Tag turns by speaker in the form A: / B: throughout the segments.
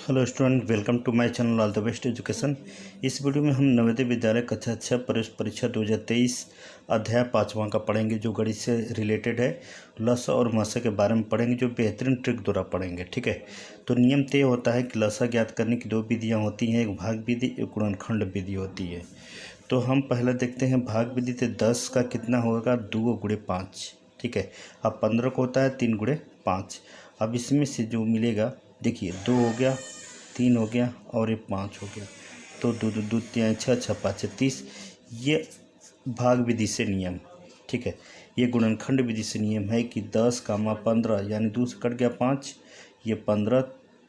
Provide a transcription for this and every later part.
A: Hello student, welcome to my channel all the best education. इस video में हम नवोदय विद्यालय कक्षा 6 प्रवेश परीक्षा 2023 अध्याय 5वां का पढ़ेंगे, जो गणित से रिलेटेड है। लसा और मसा के बारे में पढ़ेंगे, जो बेहतरीन ट्रिक द्वारा पढ़ेंगे। ठीक है, तो नियम तय होता है कि लसा ज्ञात करने की दो विधियाँ होती हैं, एक भाग विधि, एक गुणनखंड विधि होती है। तो हम पहले देखते हैं भाग विधि से 10 का कितना होगा, 2 गुणे 5। ठीक है, अब 15 को होता है 3 गुणे 5। अब इसमें से जो मिलेगा, देखिए 2 हो गया, 3 हो गया और ये 5 हो गया। तो दो दो दो तीन 6 6 5 30। ये भाग विधि से नियम। ठीक है, ये गुणनखंड विधि से नियम है कि 10 कामा 15 यानी 2 से कट गया 5, ये 15,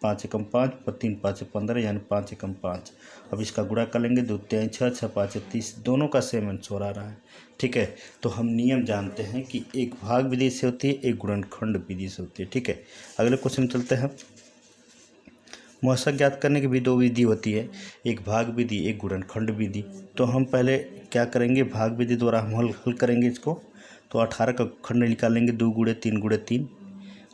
A: 5 एकम 5, 3 5 15 यानी 5 एकम 5। अब इसका गुणा कर लेंगे, 2 3 6 6 5 30, दोनों का सेम आंसर आ रहा है। ठीक है, तो हम नियम जानते हैं कि एक भाग विधि से होती है, एक गुणनखंड विधि से होती है। ठीक है, अगले क्वेश्चन चलते हैं। मौसा ज्ञात करने की भी दो विधि होती है, एक भाग विधि, एक गुणनखंड विधि। तो हम पहले क्या करेंगे, भाग विधि द्वारा हम हल करेंगे इसको। तो 18 का खंड निकालेंगे, 2 गुणे 3 गुणे 3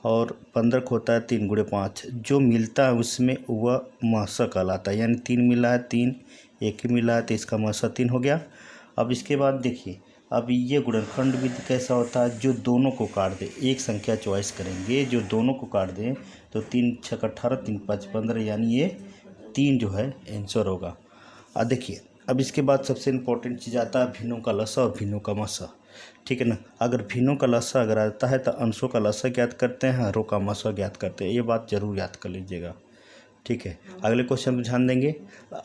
A: और 15 को होता है 3 गुणे 5। जो मिलता है उसमें वह मौसा कहलाता है, यानी 3 मिला है 3, 1 ही मिला है तो इसका मौसा 3 हो गया। अब इसके बाद देखिए, अब ये गुणनखंड विधि कैसा होता है, जो दोनों को काट दे, एक संख्या चॉइस करेंगे जो दोनों को काट दें। तो 3 6 18, 3 5 15 यानी ये 3 जो है आंसर होगा। अब देखिए, अब इसके बाद सबसे इम्पोर्टेंट चीज़ आता है भिन्नों का लसा और भिन्नों का मसा। ठीक है ना, अगर भिन्नों का लसा अगर आता है तो अंशों का लसा ज्ञात करते हैं, हरों का मसा ज्ञात करते हैं। ये बात जरूर याद कर लीजिएगा। ठीक है, अगले क्वेश्चन पर ध्यान देंगे।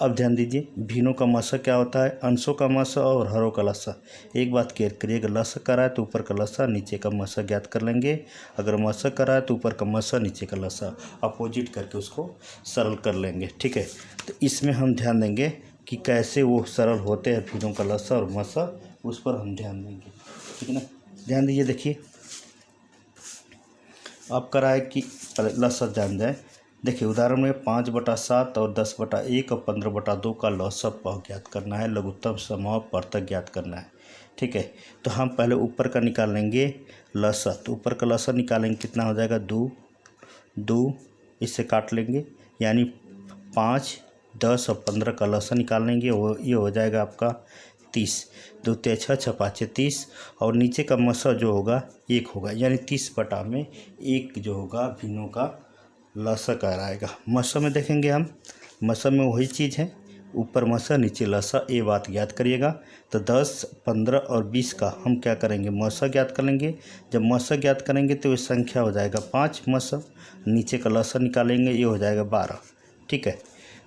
A: अब ध्यान दीजिए, भिन्नों का मसा क्या होता है, अंशों का मसा और हरों का लसा। एक बात क्लियर करिए, अगर लसा करा है तो ऊपर का लसा नीचे का मसा ज्ञात कर लेंगे, अगर मसा करा है तो ऊपर का मसा नीचे का लसा, अपोजिट करके उसको सरल कर लेंगे। ठीक है, तो इसमें हम ध्यान देंगे कि कैसे वो सरल होते हैं भिन्नों का लसा और मसा, उस पर हम ध्यान देंगे। ठीक है ना, ध्यान दीजिए। देखिए, अब करा है कि लसा जान जाए। देखिए, उदाहरण में 5/7 और 10/1 और 15/2 का लसा ज्ञात करना है, लघुत्तम समाह पृथक ज्ञात करना है। ठीक है, तो हम पहले ऊपर का निकाल लेंगे लसा। तो ऊपर का लसा निकालेंगे, कितना हो जाएगा, 2 2, इससे काट लेंगे यानी 5 10 और 15 का लसा निकाल लेंगे, वो ये हो जाएगा आपका 30। 2 3 6 6 5 30 और नीचे का मसा जो होगा 1 होगा, यानी 30/1 जो होगा भिन्नों का लसा कहलाएगा। मसा में देखेंगे हम, मसा में वही चीज़ है, ऊपर मसा नीचे लसा, ये बात याद करिएगा। तो 10 15 और 20 का हम क्या करेंगे, मसा ज्ञात कर लेंगे। जब मसा ज्ञात करेंगे तो ये संख्या हो जाएगा 5 मसा, नीचे का लसा निकालेंगे, ये हो जाएगा 12। ठीक है,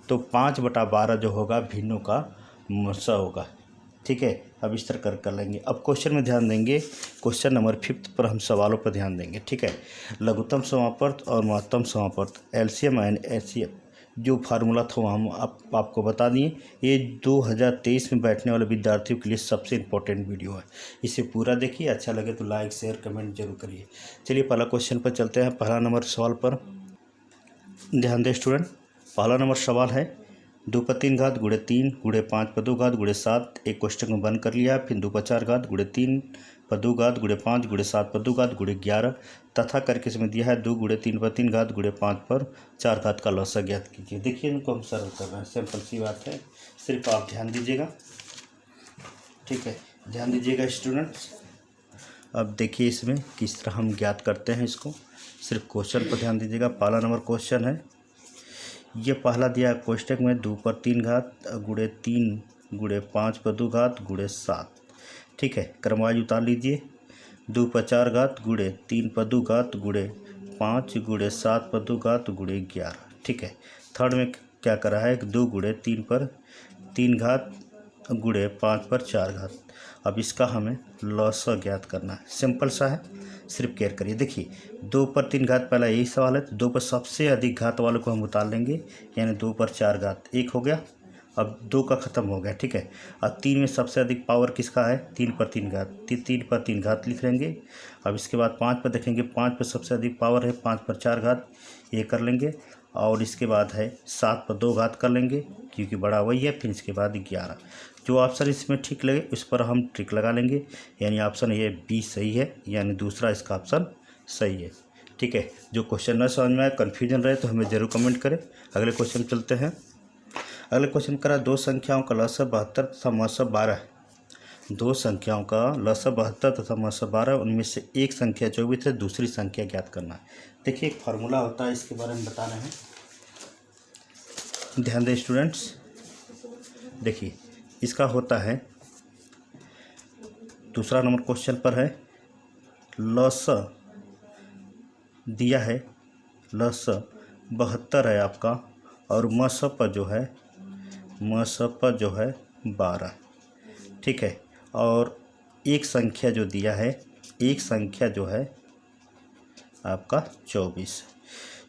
A: तो 5/12 जो होगा भिन्नों का मसा होगा। ठीक है, अब इस तरह कर लेंगे। अब क्वेश्चन में ध्यान देंगे, क्वेश्चन नंबर 5 पर हम सवालों पर ध्यान देंगे। ठीक है, लघुत्तम समापवर्त और महत्तम समापवर्त, एलसीएम एंड एचसीएफ, जो फार्मूला था वो हम आपको बता दिए। ये 2023 में बैठने वाले विद्यार्थियों के लिए सबसे इम्पोर्टेंट वीडियो है, इसे पूरा देखिए। अच्छा लगे तो लाइक शेयर कमेंट जरूर करिए। चलिए पहला क्वेश्चन पर चलते हैं। पहला नंबर सवाल पर ध्यान दें स्टूडेंट। पहला नंबर सवाल है, 2 पर 3 घात गुणे 3 गुणे 5 पर 2 घात गुणे 7। एक कोष्टक में बंद कर लिया, फिर 2 पर 4 घात गुणे 3 पर 2 घात गुणे 5 गुणे 7 पर 2 घात गुणे 11 तथा करके इसमें दिया है 2 गुणे 3 पर 3 घात गुणे 5 पर 4 घात का लसा ज्ञात कीजिए। देखिए, इनको हम सरल कर रहे हैं, सिंपल सी बात है, सिर्फ आप ध्यान दीजिएगा। ठीक है, ध्यान दीजिएगा स्टूडेंट्स। अब देखिए इसमें किस तरह हम ज्ञात करते हैं इसको, सिर्फ क्वेश्चन पर ध्यान दीजिएगा। पहला नंबर क्वेश्चन है, ये पहला दिया कोष्टक में 2 पर 3 घात गुणे 3 गुणे 5 पर 2 घात गुणे 7। ठीक है, क्रमवार उतार लीजिए। 2 पर 4 घात गुणे 3 पर 2 घात गुणे 5 गुणे 7 पर 2 घात गुणे 11। ठीक है, थर्ड में क्या करा है, 2 गुणे 3 पर 3 घात गुणे 5 पर 4 घात। अब इसका हमें लसा ज्ञात करना है, सिंपल सा है, सिर्फ केयर करिए। देखिए, 2 पर 3 घात पहला यही सवाल है, तो 2 पर सबसे अधिक घात वालों को हम उतार लेंगे, यानी 2 पर 4 घात 1 हो गया। अब 2 का ख़त्म हो गया। ठीक है, अब 3 में सबसे अधिक पावर किसका है, 3 पर 3 घात, 3 पर 3 घात लिख लेंगे। अब इसके बाद 5 पर देखेंगे, 5 पर सबसे अधिक पावर है, 5 पर 4 घात, ये कर लेंगे। और इसके बाद है 7 पर 2 घात कर लेंगे, क्योंकि बड़ा वही है। फिर इसके बाद 11। जो ऑप्शन इसमें ठीक लगे उस पर हम ट्रिक लगा लेंगे, यानी ऑप्शन ये बी सही है, यानी दूसरा इसका ऑप्शन सही है। ठीक है। जो क्वेश्चन न समझ में आए, कन्फ्यूजन रहे तो हमें ज़रूर कमेंट करें। अगले क्वेश्चन चलते हैं। अगले क्वेश्चन करा, दो संख्याओं का लसाअ 72 तथा मसाअ 12 है। दो संख्याओं का लसाअ 72 तथा मसाअ 12, उनमें से एक संख्या 24 है, दूसरी संख्या ज्ञात करना है। देखिए एक फार्मूला होता है, इसके बारे में बता रहे हैं, ध्यान दें स्टूडेंट्स। देखिए इसका होता है, दूसरा नंबर क्वेश्चन पर है, लसाअ दिया है, लसाअ 72 है आपका, और मसाअ पर जो है, मसाअ पर जो है 12, ठीक है। और एक संख्या जो दिया है, एक संख्या जो है आपका 24।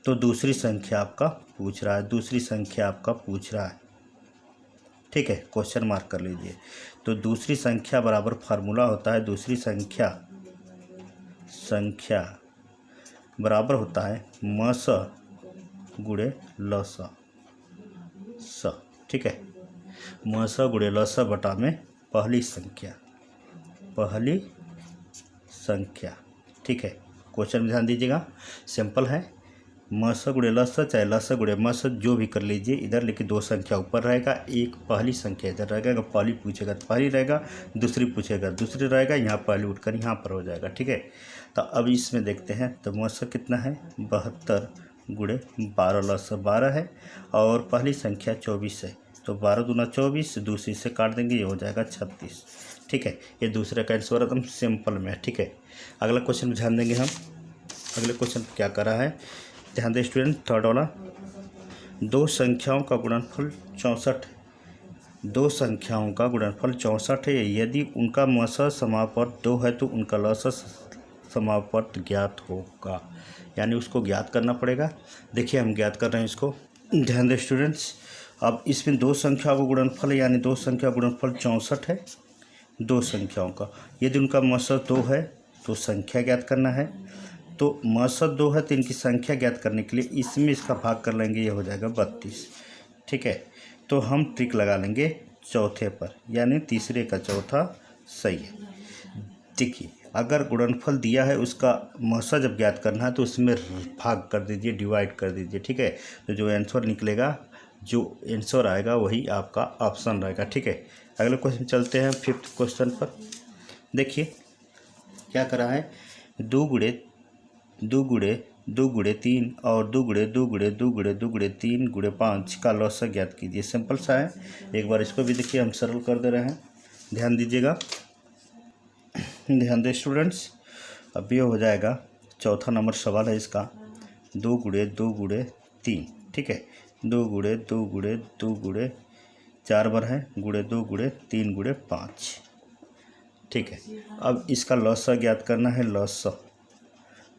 A: तो दूसरी संख्या आपका पूछ रहा है, दूसरी संख्या आपका पूछ रहा है, ठीक है, क्वेश्चन मार्क कर लीजिए। तो दूसरी संख्या बराबर फार्मूला होता है, दूसरी संख्या बराबर होता है मसाअ गुणे लसाअ, ठीक है। मसाअ गुणे लसाअ बटा में पहली संख्या, ठीक है। क्वेश्चन में ध्यान दीजिएगा, सिंपल है। मसाअ गुणे लसाअ चाहे लसाअ गुणे मसाअ जो भी कर लीजिए इधर, लेकिन दो संख्या ऊपर रहेगा, एक पहली संख्या इधर रहेगा। अगर पहली पूछेगा तो पहली रहेगा, दूसरी पूछेगा दूसरी रहेगा, यहाँ पहली उठकर यहाँ पर हो जाएगा, ठीक है। तो अब इसमें देखते हैं, तो मसाअ कितना है 72 गुणे 12, लसाअ 12 है और पहली संख्या 24 है, तो 12 दूना 24, दूसरी से काट देंगे, ये हो जाएगा 36, ठीक है। ये दूसरे का आंसर एकदम सिंपल में है, ठीक है। अगला क्वेश्चन में ध्यान देंगे हम। अगले क्वेश्चन क्या कर रहा है, ध्यान दें स्टूडेंट, थर्ड वाला, दो संख्याओं का गुणनफल 64 है। दो संख्याओं का गुणनफल 64 है, यदि उनका मसाअ समापवर्त 2 है तो उनका लसाअ समापवर्त ज्ञात होगा, यानी उसको ज्ञात करना पड़ेगा। देखिए हम ज्ञात कर रहे हैं इसको, ध्यान दें स्टूडेंट्स। अब इसमें दो संख्याओं का गुणनफल, यानी दो संख्या गुणनफल 64 है, दो संख्याओं का, यदि उनका मसाअ 2 है तो संख्या ज्ञात करना है। तो मसाअ 2 है तो इनकी संख्या ज्ञात करने के लिए इसमें इसका भाग कर लेंगे, ये हो जाएगा 32, ठीक है। तो हम ट्रिक लगा लेंगे चौथे पर, यानी तीसरे का चौथा सही है। देखिए अगर गुणनफल दिया है, उसका मसाअ जब ज्ञात करना है तो उसमें भाग कर दीजिए, डिवाइड कर दीजिए, ठीक है। तो जो आंसर निकलेगा, जो आंसर आएगा वही आपका ऑप्शन रहेगा, ठीक है। अगले क्वेश्चन चलते हैं, फिफ्थ क्वेश्चन पर। देखिए क्या करा है, 2 गुणे 3 और 2 गुणे 2 गुणे 2 गुणे 2 गुणे 3 गुणे 5 का लसाअ ज्ञात कीजिए। सिंपल सा है, एक बार इसको भी देखिए, हम सरल कर दे रहे हैं, ध्यान दीजिएगा, ध्यान दें स्टूडेंट्स। अब ये हो जाएगा, चौथा नंबर सवाल है इसका, 2 गुणे 2 गुणे 3, ठीक है, 2 गुणे 2 गुणे 2 गुणे 4 बार है, गुणे 2 गुणे 3 गुणे 5, ठीक है। अब इसका लसाअ ज्ञात करना है, लसाअ।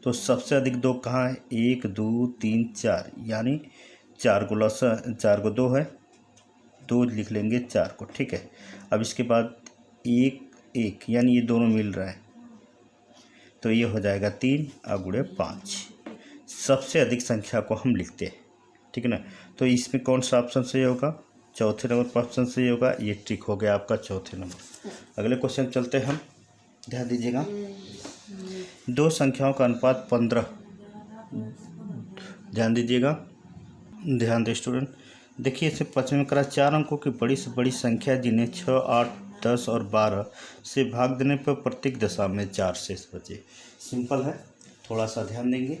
A: तो सबसे अधिक दो कहाँ है, 1 2 3 4, यानी 4 को लसाअ, 4 को 2 है, 2 लिख लेंगे 4 को, ठीक है। अब इसके बाद 1 1, यानी ये दोनों मिल रहा है, तो ये हो जाएगा 3 गुणे 5। सबसे अधिक संख्या को हम लिखते हैं, ठीक है ना। तो इसमें कौन सा ऑप्शन सही होगा, चौथे नंबर पर ऑप्शन सही होगा, ये ट्रिक हो गया आपका चौथे नंबर। अगले क्वेश्चन चलते हैं हम, ध्यान दीजिएगा, दो संख्याओं का अनुपात 15, ध्यान दीजिएगा, ध्यान दे स्टूडेंट। देखिए इसे 5 में करा, 4 अंकों की बड़ी से बड़ी संख्या जिन्हें 6 8 10 और 12 से भाग देने पर प्रत्येक दशा में 4 शेष बचे। सिंपल है, थोड़ा सा ध्यान देंगे,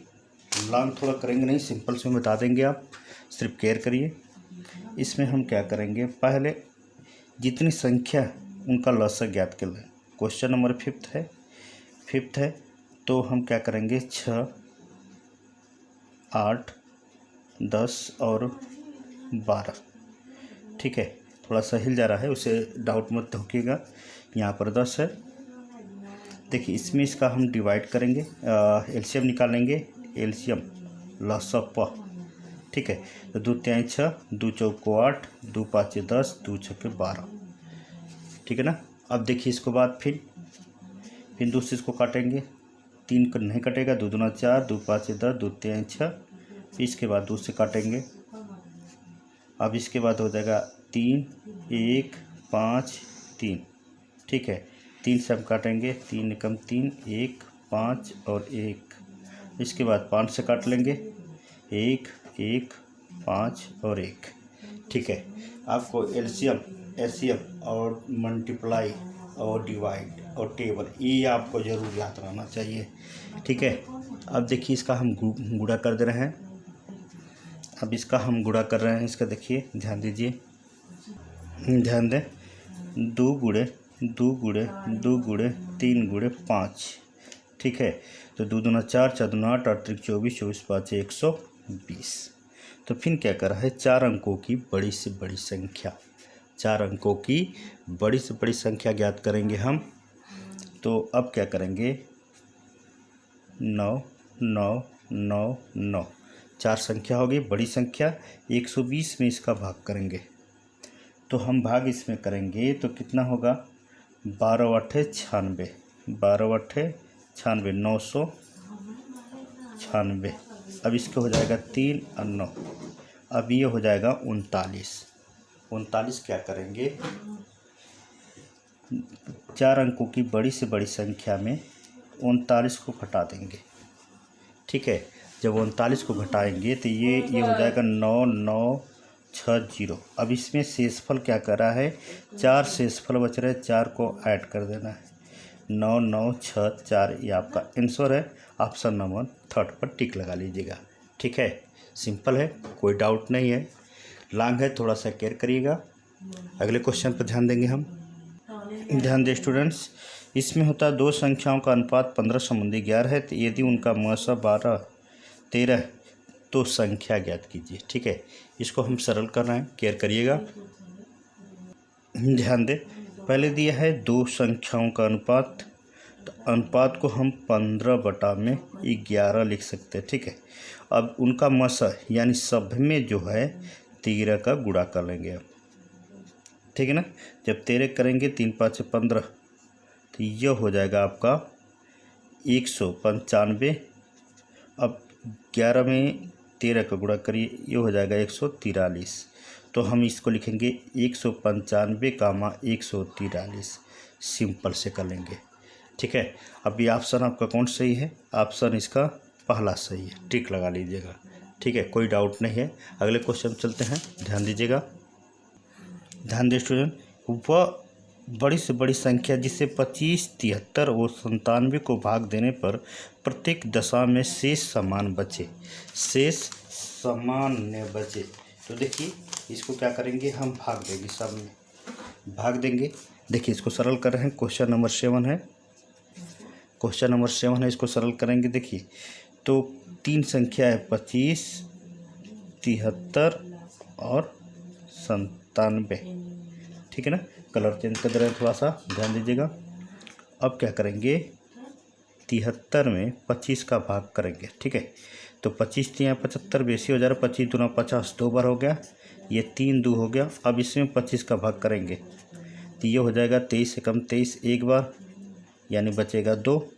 A: लॉन्ग थोड़ा करेंगे नहीं, सिंपल से बता देंगे, आप सिर्फ केयर करिए। इसमें हम क्या करेंगे, पहले जितनी संख्या उनका लसाअ ज्ञात कर लें। क्वेश्चन नंबर फिफ्थ है, तो हम क्या करेंगे, 6 8 10 और 12, ठीक है। थोड़ा सा हिल जा रहा है, उसे डाउट मत होकिएगा, यहाँ पर 10 है। देखिए इसमें इसका हम डिवाइड करेंगे, एलसीएम निकालेंगे, एलसीएम लसाअ प, ठीक है। तो 2 3 6, 2 4 8, 2 5 10, 2 6 12, ठीक है ना। अब देखिए इसको बाद फिर दूसरे इसको काटेंगे, 3 को नहीं कटेगा, 2 दूना 4, 2 5 10, 2 3 6, इसके बाद दूसरे काटेंगे। अब इसके बाद हो जाएगा 3 1 5 3, ठीक है। 3 से हम काटेंगे, 3 एकम 3, 1 5 और 1, इसके बाद 5 से काट लेंगे, 1 1 5 और 1। ठीक है, आपको एलसीएम एलसीएम और मल्टीप्लाई और डिवाइड और टेबल ये आपको ज़रूर याद रहना चाहिए। ठीक है, अब देखिए इसका हम गुणा कर दे रहे हैं। अब इसका हम गुणा कर रहे हैं, इसका देखिए ध्यान दीजिए, ध्यान दें, 2 गुणे 2 गुणे 2 गुणे 3 गुणे 5। ठीक है, तो 2 दूना 4 4 दूना 8 8 3 24 24 5 120। तो फिर क्या कर रहा है, 4 अंकों की बड़ी से बड़ी संख्या, 4 अंकों की बड़ी से बड़ी संख्या ज्ञात करेंगे हम। तो अब क्या करेंगे, 9 9 9 9, 4 संख्या होगी बड़ी संख्या, 120 में इसका भाग करेंगे। तो हम भाग इसमें करेंगे तो कितना होगा, 12 8 96, 12 8 96, 996। अब इसको हो जाएगा 3 और 9, अब ये हो जाएगा 39। 39 क्या करेंगे, 4 अंकों की बड़ी से बड़ी संख्या में 39 को घटा देंगे। ठीक है, जब 39 को घटाएंगे तो ये हो जाएगा 9960। अब इसमें शेषफल क्या कर रहा है, 4 शेषफल बच रहे हैं, 4 को ऐड कर देना है, 9964। ये आपका आंसर है। ऑप्शन नंबर 3 पर टिक लगा लीजिएगा। ठीक है, सिंपल है, कोई डाउट नहीं है, लॉन्ग है, थोड़ा सा केयर करिएगा। अगले क्वेश्चन पर ध्यान देंगे हम। ध्यान दें स्टूडेंट्स, इसमें होता है 2 संख्याओं का अनुपात 15 संबंधी 11 है, तो यदि उनका मसा 12 13 तो संख्या ज्ञात कीजिए। ठीक है, इसको हम सरल कर रहे हैं, केयर करिएगा। ध्यान दें, पहले दिया है 2 संख्याओं का अनुपात, तो अनुपात को हम 15/11 लिख सकते हैं। ठीक है, अब उनका मसा यानी सब में जो है 13 का गुणा कर लेंगे अब। ठीक है ना, जब 13 करेंगे 3 5 15, तो ये हो जाएगा आपका 195। अब 11 में 13 का गुणा करिए, ये हो जाएगा 143। तो हम इसको लिखेंगे 195, 143, सिंपल से कर लेंगे। ठीक है, अब ये ऑप्शन आपका कौन सही है, ऑप्शन इसका पहला सही है, टिक लगा लीजिएगा। ठीक है, कोई डाउट नहीं है। अगले क्वेश्चन चलते हैं, ध्यान दीजिएगा। ध्यान दें स्टूडेंट, वह बड़ी से बड़ी संख्या जिसे 25 73 और 97 को भाग देने पर प्रत्येक दशा में शेष समान बचे, शेष समान न बचे। तो देखिए इसको क्या करेंगे, हम भाग देंगे, सब में भाग देंगे। देखिए इसको सरल कर रहे हैं, क्वेश्चन नंबर 7 है, क्वेश्चन नंबर 7 है, इसको सरल करेंगे। देखिए तो 3 संख्या है, 25 73 और 97। ठीक है ना, कलर चेंज कर दे रहे हैं थोड़ा सा, ध्यान दीजिएगा। अब क्या करेंगे, 73 में 25 का भाग करेंगे। ठीक है, तो 25 3 75 बेसी हो जा रहा है, 25 दूना 50 2 बार हो गया, ये 3 2 हो गया। अब इसमें 25 का भाग करेंगे तो ये हो जाएगा 23 से कम 23 एक बार, यानी बचेगा 2।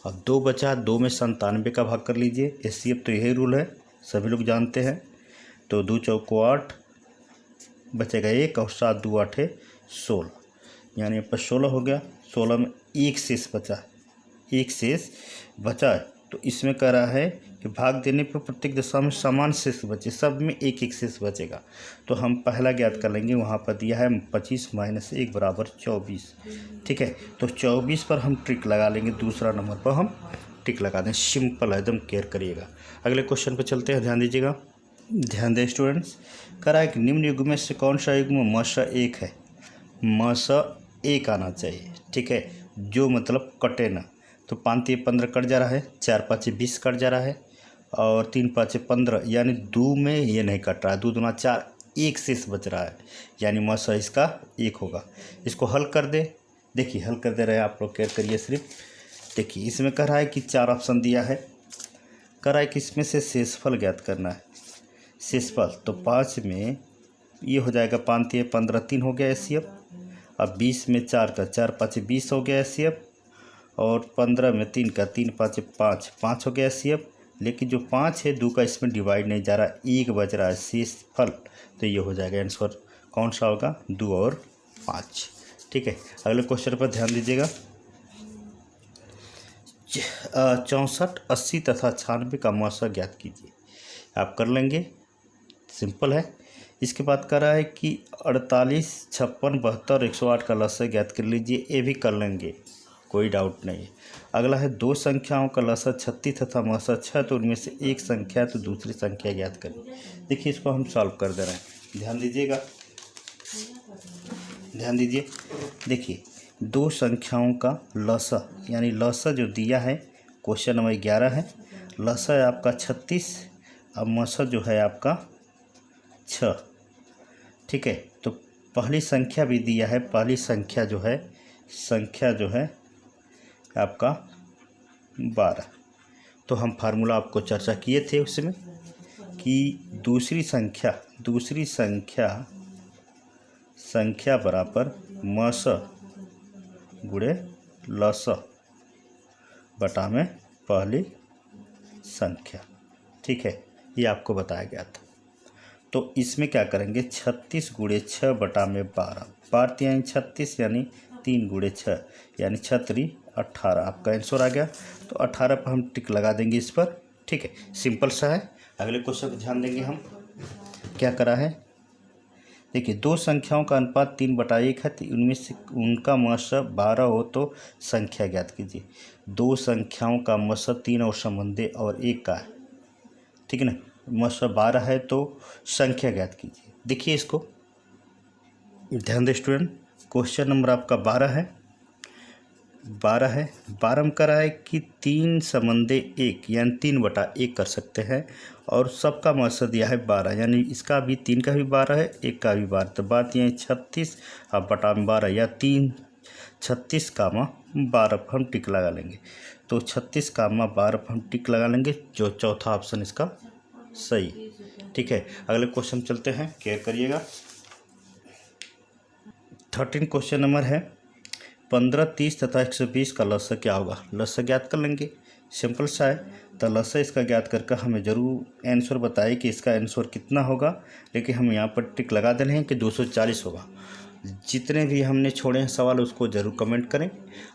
A: अब 2 बचा, 2 में 97 का भाग कर लीजिए, एचसीएफ तो यही रूल है, सभी लोग जानते हैं। तो 2 चौको 8, बचेगा 1 और 7 2 8 16, यानी पर 16 हो गया। 16 में 1 शेष बचा, 1 शेष बचा है। तो इसमें कह रहा है कि भाग देने पर प्रत्येक दशा में समान शेष बचे, सब में 1 1 शेष बचेगा। तो हम पहला ज्ञात कर लेंगे, वहाँ पर दिया है 25 - 1 = 24। ठीक है, तो 24 पर हम टिक लगा लेंगे, दूसरा नंबर पर हम टिक लगा दें, सिंपल है, एकदम केयर करिएगा। अगले क्वेश्चन पर चलते हैं, ध्यान दीजिएगा। ध्यान दें स्टूडेंट्स, कह रहा है कि निम्न युग्म में से कौन सा युग्म मसा 1 है, मसा 1 आना चाहिए। ठीक है, जो मतलब कटे ना। तो 5 3 15 कट जा रहा है, 4 5 20 कट जा रहा है, और 3 5 15, यानी 2 में ये नहीं कट रहा है, 2 दूना 4, 1 शेष बच रहा है, यानी मसा इसका 1 होगा। इसको हल कर दे, देखिए हल कर दे रहे हैं आप लोग, केयर करिए सिर्फ। देखिए इसमें कह रहा है कि 4 ऑप्शन दिया है, कह रहा है कि इसमें से शेषफल ज्ञात करना है। शेषफल तो 5 में ये हो जाएगा 5 3 15, 3 हो गया एचसीएफ। अब 20 में 4 का 4 5 20 हो गया एचसीएफ, और 15 में 3 का 3 5 5 5 हो गया एचसीएफ। लेकिन जो 5 है 2 का इसमें डिवाइड नहीं जा रहा, 1 बच रहा है शेषफल, तो ये हो जाएगा आंसर कौन सा होगा, 2 और 5। ठीक है, अगले क्वेश्चन पर ध्यान दीजिएगा। 64, 80 तथा 96 का मौसा ज्ञात कीजिए। आप कर लेंगे, सिंपल है। इसके बाद कर रहा है कि 48, 56, 72, 108 का लसा ज्ञात कर लीजिए। ये भी कर लेंगे, कोई डाउट नहीं है। अगला है दो संख्याओं का लसा 36 तथा मौसा 6, तो उनमें से एक संख्या तो दूसरी संख्या ज्ञात करें। देखिए इसको हम सॉल्व कर दे रहे हैं, ध्यान दीजिएगा, ध्यान दीजिए। देखिए दो संख्याओं का लसा, यानी लसा जो दिया है क्वेश्चन नंबर 11 है, लसा है आपका 36 और मौसा जो है आपका 6, ठीक है। तो पहली संख्या भी दिया है, पहली संख्या जो है आपका 12। तो हम फार्मूला आपको चर्चा किए थे उसमें कि दूसरी संख्या बराबर मस गुणे लस बटा में पहली संख्या, ठीक है, ये आपको बताया गया था। तो इसमें क्या करेंगे, 36 गुणे 6 बटा में 12 यानी 36 यानी 3 गुणे 6 यानी 6 3 18, आपका आंसर आ गया। तो 18 पर हम टिक लगा देंगे इस पर, ठीक है, सिंपल सा है। अगले क्वेश्चन पर ध्यान देंगे हम, क्या करा है। देखिए दो संख्याओं का अनुपात 3/1 है, तो उनमें से उनका मौसा 12 हो तो संख्या ज्ञात कीजिए। दो संख्याओं का मौसा 3 और संबंधी और 1 का है, ठीक है ना, मौसा 12 है तो संख्या ज्ञात कीजिए। देखिए इसको ध्यान दे स्टूडेंट, क्वेश्चन नंबर आपका 12 है। 12 में करा है कि 3 संबंधी 1 यानी 3/1 कर सकते हैं, और सबका मौसा दिया है 12, यानी इसका भी 3 का भी 12 है, 1 का भी 12, तो बात यहाँ 36 और बटा में 12 या 3 36 कामा 12 पर हम टिक लगा लेंगे। तो 36 कामा 12 पर हम टिक लगा लेंगे, जो चौथा ऑप्शन इसका सही, ठीक है। अगले क्वेश्चन चलते हैं, केयर करिएगा। 13 क्वेश्चन नंबर है, 15, 30 तथा 120 का लसा क्या होगा। लसा ज्ञात कर लेंगे, सिंपल सा है। तो लसा इसका ज्ञात करके हमें ज़रूर आंसर बताइए कि इसका आंसर कितना होगा, लेकिन हम यहाँ पर टिक लगा दे रहे हैं कि 240 होगा। जितने भी हमने छोड़े हैं सवाल उसको ज़रूर कमेंट करें,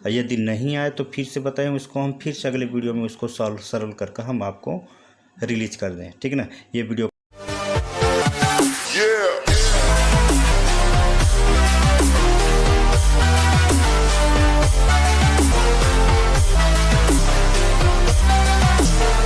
A: और यदि नहीं आए तो फिर से बताएं, उसको हम फिर से अगले वीडियो में उसको सरल करके हम आपको रिलीज कर दें, ठीक है ना। ये वीडियो